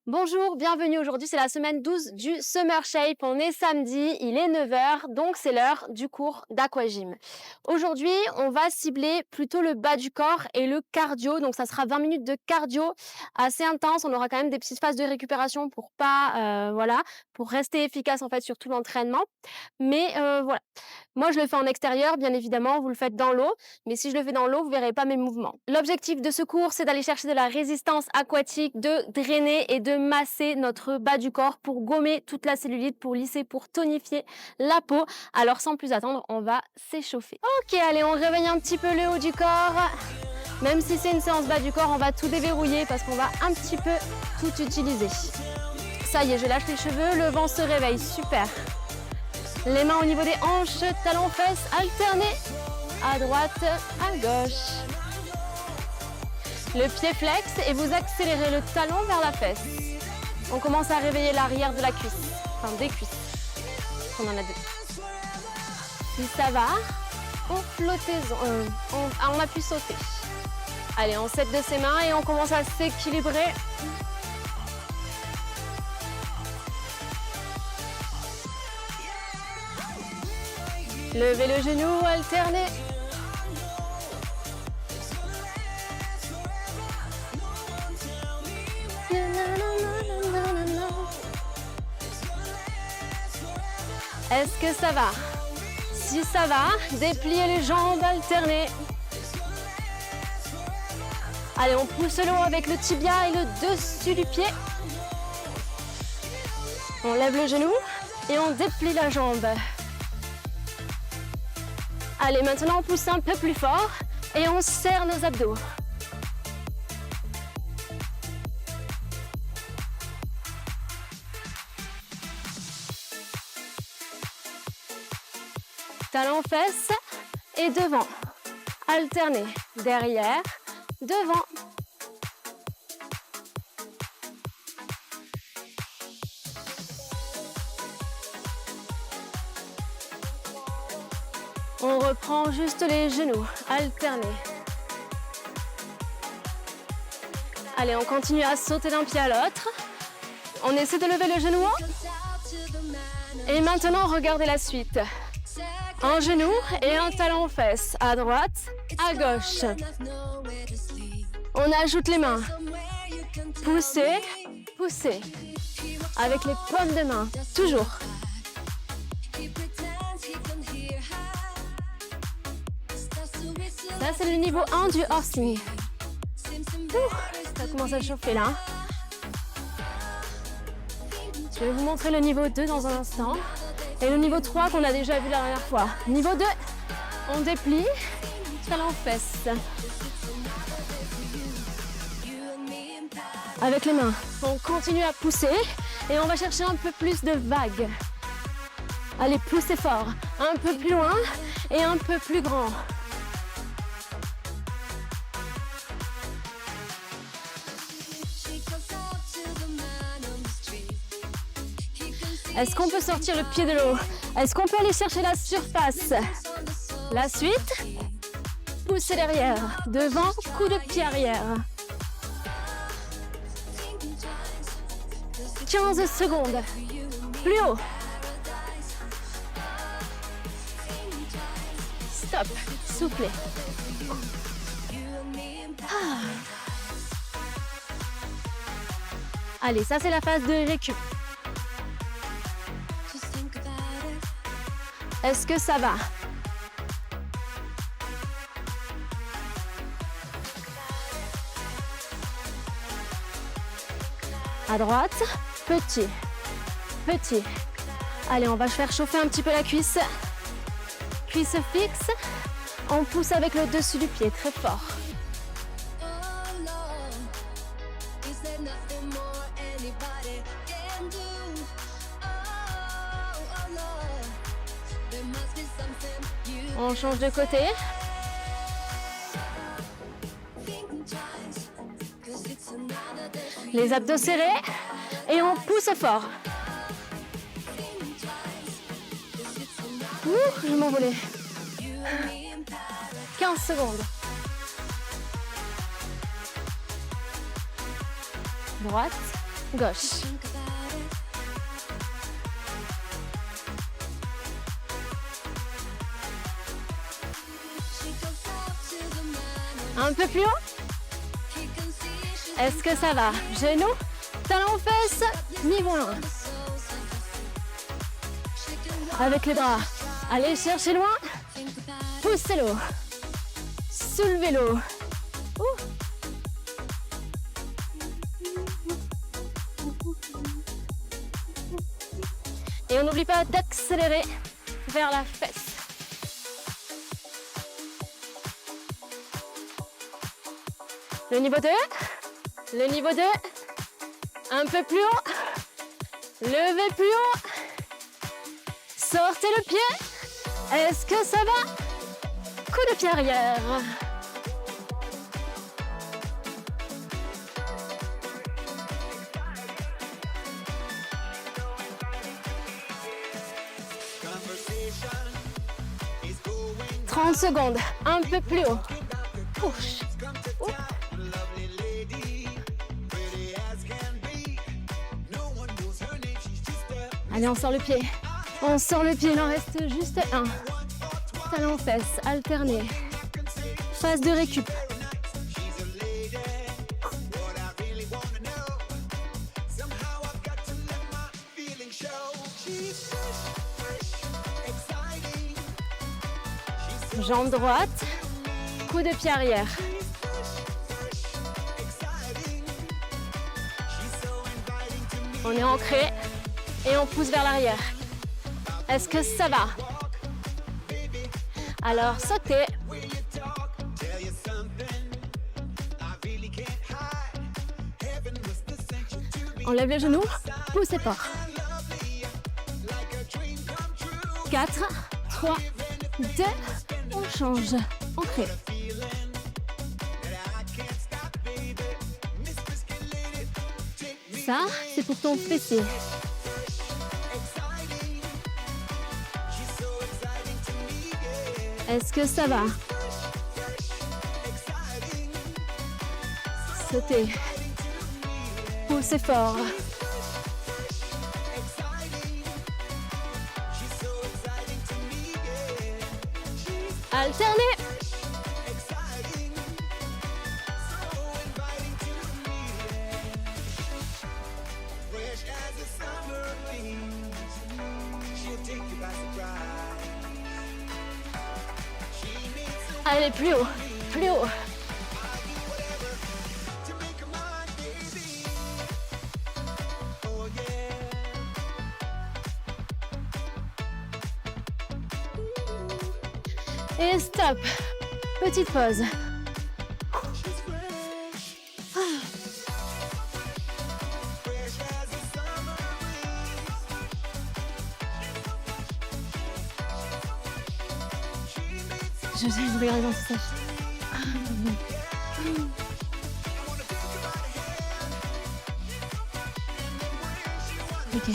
Bonjour, bienvenue. Aujourd'hui, c'est la semaine 12 du Summer Shape. On est samedi, il est 9 h, donc c'est l'heure du cours d'aquagym. Aujourd'hui, on va cibler plutôt le bas du corps et le cardio. Donc, ça sera 20 minutes de cardio assez intense. On aura quand même des petites phases de récupération pour pas, pour rester efficace en fait sur tout l'entraînement. Mais voilà. Moi, je le fais en extérieur, bien évidemment. Vous le faites dans l'eau. Mais si je le fais dans l'eau, vous verrez pas mes mouvements. L'objectif de ce cours, c'est d'aller chercher de la résistance aquatique, de drainer et de masser notre bas du corps pour gommer toute la cellulite, pour lisser, pour tonifier la peau. Alors, sans plus attendre, on va s'échauffer. Ok, allez, on réveille un petit peu le haut du corps. Même si c'est une séance bas du corps, on va tout déverrouiller parce qu'on va un petit peu tout utiliser. Ça y est, je lâche les cheveux, le vent se réveille, super. Les mains au niveau des hanches, talons fesses alternés, à droite, à gauche. Le pied flex et vous accélérez le talon vers la fesse. On commence à réveiller l'arrière de la cuisse, enfin des cuisses. On en a deux. Si ça va, on on appuie sauter. Allez, on s'aide de ses mains et on commence à s'équilibrer. Levez le genou, alternez. Est-ce que ça va? Si ça va, dépliez les jambes, alternez. Allez, on pousse le haut avec le tibia et le dessus du pied. On lève le genou et on déplie la jambe. Allez, maintenant on pousse un peu plus fort et on serre nos abdos. Talons fesses et devant. Alternez. Derrière, devant. On reprend juste les genoux. Alternez. Allez, on continue à sauter d'un pied à l'autre. On essaie de lever le genou haut. Et maintenant, regardez la suite. Un genou et un talon aux fesses, à droite, à gauche. On ajoute les mains. Poussez, poussez. Avec les paumes de main, toujours. Ça, c'est le niveau 1 du horsing. Ça commence à chauffer là. Je vais vous montrer le niveau 2 dans un instant. Et le niveau 3 qu'on a déjà vu la dernière fois. Niveau 2, on déplie, talons fesses. Avec les mains, on continue à pousser et on va chercher un peu plus de vagues. Allez, poussez fort, un peu plus loin et un peu plus grand. Est-ce qu'on peut sortir le pied de l'eau? Est-ce qu'on peut aller chercher la surface? La suite, poussez derrière, devant, coup de pied arrière. 15 secondes, plus haut. Stop, soufflez. Allez, ça c'est la phase de récup. Est-ce que ça va? À droite, petit, petit. Allez, on va faire chauffer un petit peu la cuisse. Cuisse fixe. On pousse avec le dessus du pied, très fort. On change de côté. Les abdos serrés et on pousse fort. Je vais m'envoler. 15 secondes. Droite, gauche. Un peu plus haut. Est-ce que ça va? Genou, talon, fesses, niveau 1. Avec les bras, allez chercher loin. Poussez-le. Soulevez-le. Et on n'oublie pas d'accélérer vers la fesse. Le niveau 2. Le niveau 2. Un peu plus haut. Levez plus haut. Sortez le pied. Est-ce que ça va? Coup de pied arrière. « 30 secondes, un peu plus haut. Push. Allez, on sort le pied. On sort le pied, il en reste juste un. Talon fesses, alterné. Phase de récup. Jambe droite, coup de pied arrière. On est ancré et on pousse vers l'arrière. Est-ce que ça va? Alors sautez. On lève les genoux, poussez fort. 4, 3, 2, on change. Ancré. Ça, c'est pour ton fessier. Est-ce que ça va? Sautez. Poussez fort. Alternez. Allez, plus haut, plus haut. Et stop. Petite pause. Je sais, je regarde dans ce sèche. Ok.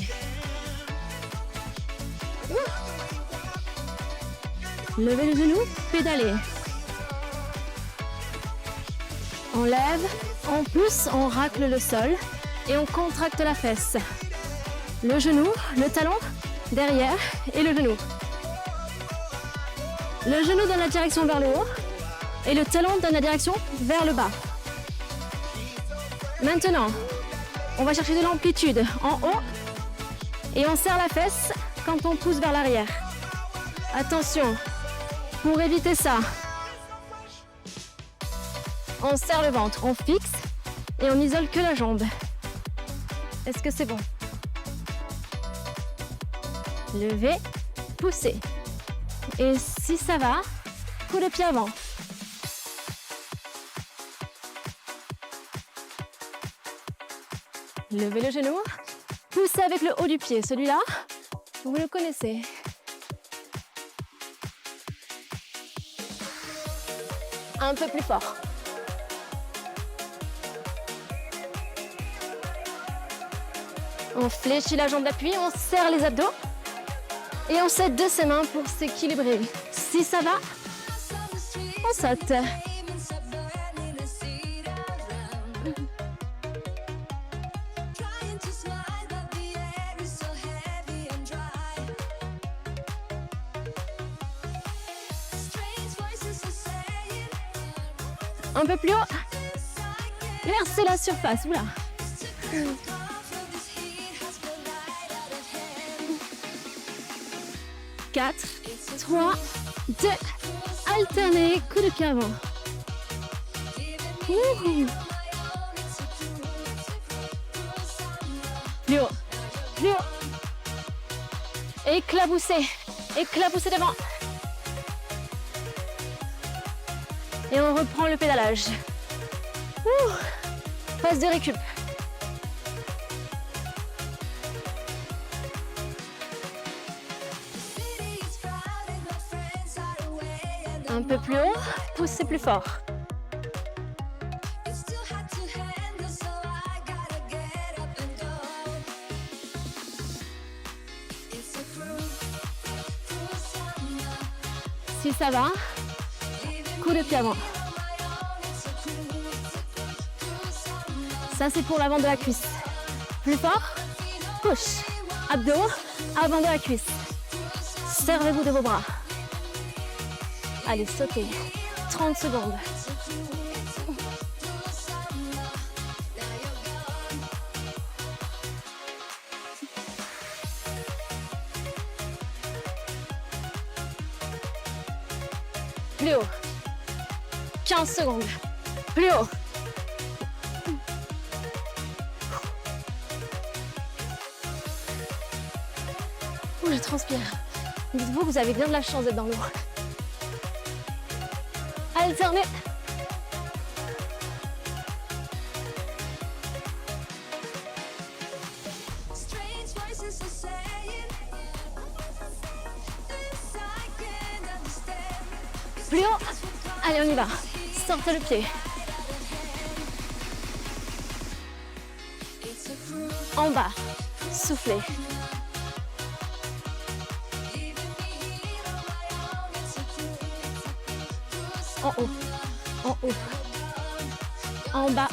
Levez le genou, pédalez. On lève, on pousse, on racle le sol et on contracte la fesse. Le genou, le talon, derrière et le genou. Le genou donne la direction vers le haut et le talon donne la direction vers le bas. Maintenant, on va chercher de l'amplitude en haut et on serre la fesse quand on pousse vers l'arrière. Attention, pour éviter ça, on serre le ventre, on fixe et on isole que la jambe. Est-ce que c'est bon? Levez, poussez. Et si ça va, coup de pied avant. Levez le genou, poussez avec le haut du pied. Celui-là, vous le connaissez. Un peu plus fort. On fléchit la jambe d'appui, on serre les abdos. Et on s'aide de ses mains pour s'équilibrer. Si ça va, on saute. Un peu plus haut. Percez la surface. Oula. 4, 3, 2, alternez, coup de pied avant. Ouh. Plus haut, plus haut. Éclaboussez, éclaboussez devant. Et on reprend le pédalage. Ouh. Phase de récup. Un peu plus haut, poussez plus fort. Si ça va, coup de pied avant. Ça, c'est pour l'avant de la cuisse. Plus fort, push. Abdos, avant de la cuisse. Servez-vous de vos bras. Allez, sautez. 30 secondes. Plus haut. 15 secondes. Plus haut. Ouh, je transpire. Dites-vous que vous avez bien de la chance d'être dans l'eau. Alternez. Plus haut. Allez, on y va. Sortez le pied. En bas. Soufflez. En haut, en haut, en bas,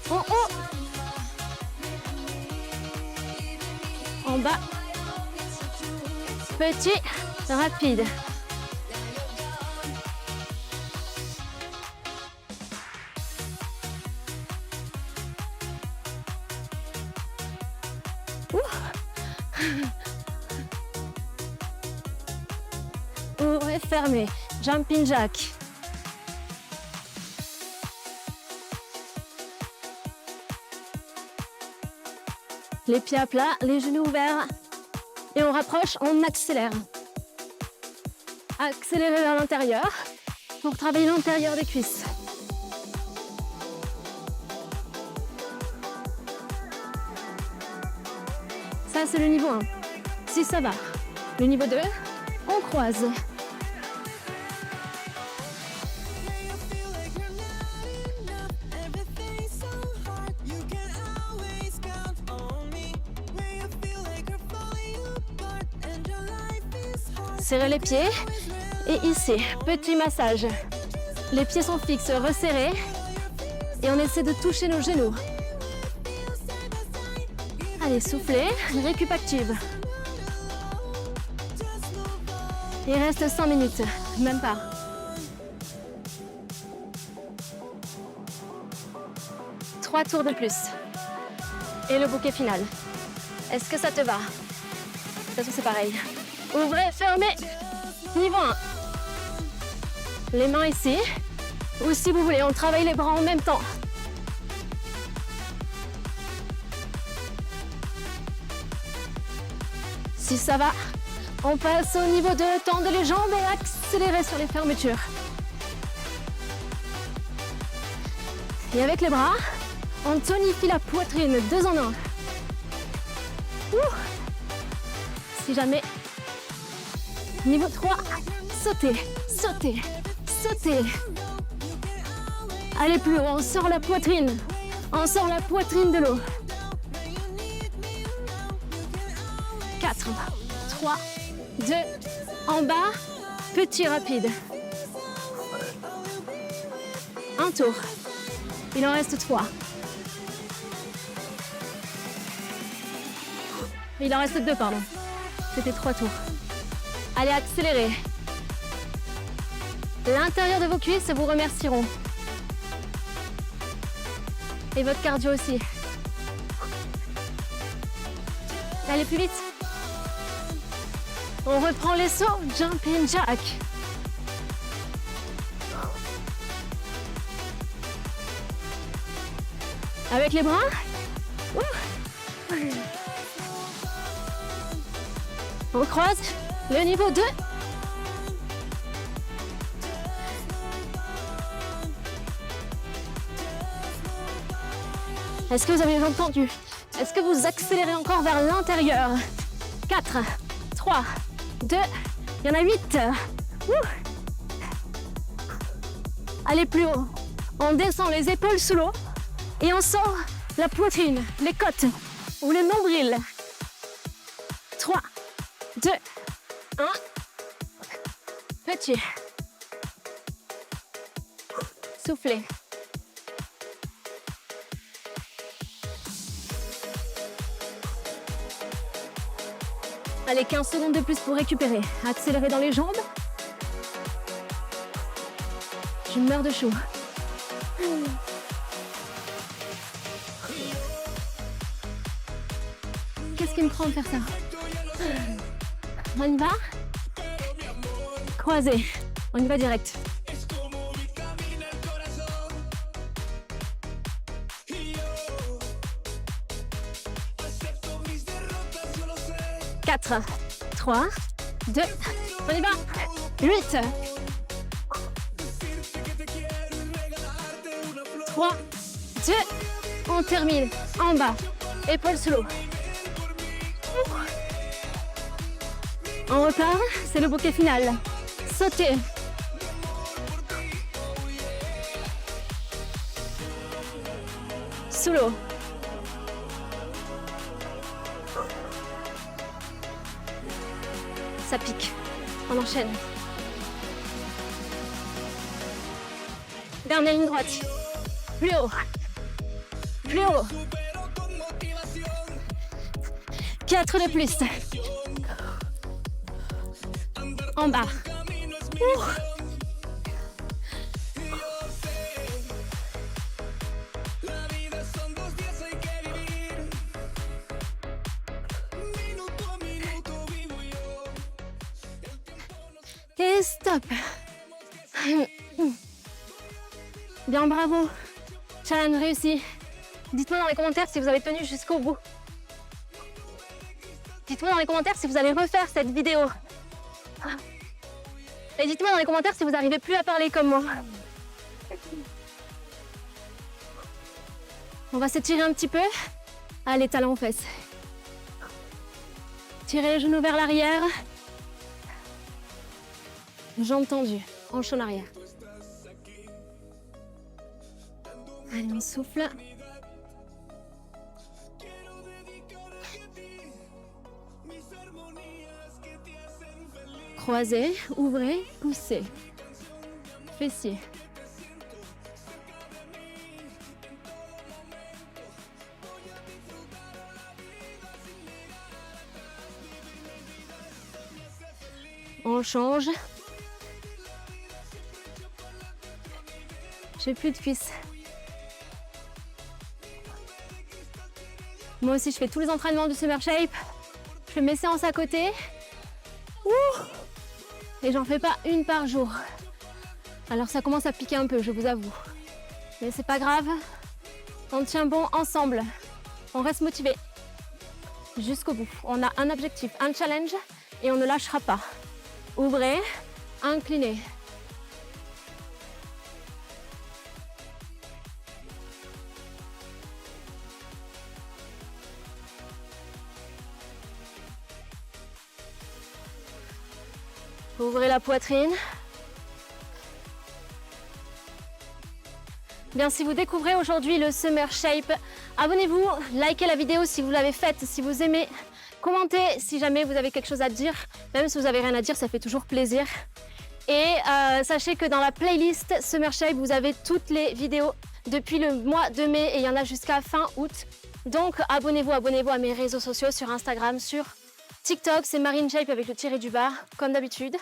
en haut, en bas, petit, rapide. Ouvrez, fermez, jumping jack. Les pieds à plat, les genoux ouverts. Et on rapproche, on accélère. Accélérez vers l'intérieur pour travailler l'intérieur des cuisses. Ça, c'est le niveau 1. Si ça va. Le niveau 2, on croise. Serrez les pieds et ici, petit massage. Les pieds sont fixes, resserrés et on essaie de toucher nos genoux. Allez, soufflez, récup active. Il reste 5 minutes, même pas. Trois tours de plus. Et le bouquet final. Est-ce que ça te va? De toute façon, c'est pareil. Ouvrez, fermez. Niveau 1. Les mains ici. Ou si vous voulez, on travaille les bras en même temps. Si ça va, on passe au niveau 2. Tendez les jambes et accélérez sur les fermetures. Et avec les bras, on tonifie la poitrine. 2 en 1. Si jamais. Niveau 3, sautez, sautez, sautez. Allez plus haut, on sort la poitrine. On sort la poitrine de l'eau. 4, 3, 2, en bas, petit rapide. Un tour. Il en reste 3. Il en reste 2, pardon. C'était 3 tours. Allez, accélérez. L'intérieur de vos cuisses vous remercieront. Et votre cardio aussi. Allez plus vite. On reprend les sauts, jumping jack. Avec les bras. On croise le niveau 2. Est-ce que vous avez entendu? Est-ce que vous accélérez encore vers l'intérieur? 4, 3, 2, il y en a 8. Allez plus haut. On descend les épaules sous l'eau et on sort la poitrine, les côtes ou le nombril. 3, 2, 1. Petit. Soufflez. Allez, 15 secondes de plus pour récupérer. Accélérez dans les jambes. Je meurs de chaud. Qu'est-ce qui me prend de faire ça? On y va? Croisez. On y va direct. Quatre, 3, 2, on y va. 8, 3, 2, on termine. En bas, épaules sous l'eau. On repart, c'est le bouquet final. Sautez. Sous l'eau. Ça pique. On enchaîne. Dernière ligne droite. Plus haut. Plus haut. 4 de plus. En bas. Et stop. Bien, bravo. Challenge réussi. Dites-moi dans les commentaires si vous avez tenu jusqu'au bout. Dites-moi dans les commentaires si vous allez refaire cette vidéo. Et dites-moi dans les commentaires si vous n'arrivez plus à parler comme moi. On va s'étirer un petit peu. Allez, talons aux fesses. Tirez les genoux vers l'arrière. Jambes tendues, hanches en arrière. Allez, on souffle. Croisez, ouvrez, poussez. Fessiers. On change. J'ai plus de cuisses. Moi aussi, je fais tous les entraînements du Summer Shape. Je fais mes séances à côté. Et j'en fais pas une par jour. Alors ça commence à piquer un peu, je vous avoue. Mais c'est pas grave. On tient bon ensemble. On reste motivé. Jusqu'au bout. On a un objectif, un challenge et on ne lâchera pas. Ouvrez, inclinez. Ouvrez la poitrine. Bien, si vous découvrez aujourd'hui le Summer Shape, abonnez-vous, likez la vidéo si vous l'avez faite, si vous aimez, commentez si jamais vous avez quelque chose à dire. Même si vous n'avez rien à dire, ça fait toujours plaisir. Et sachez que dans la playlist Summer Shape, vous avez toutes les vidéos depuis le mois de mai et il y en a jusqu'à fin août. Donc abonnez-vous à mes réseaux sociaux sur Instagram, sur TikTok, c'est Marine Shape avec le tiré du bas, comme d'habitude.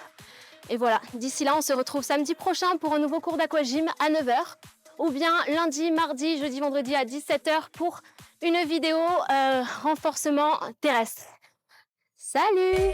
Et voilà, d'ici là, on se retrouve samedi prochain pour un nouveau cours d'aquagym à 9 h ou bien lundi, mardi, jeudi, vendredi à 17 h pour une vidéo renforcement terrestre. Salut!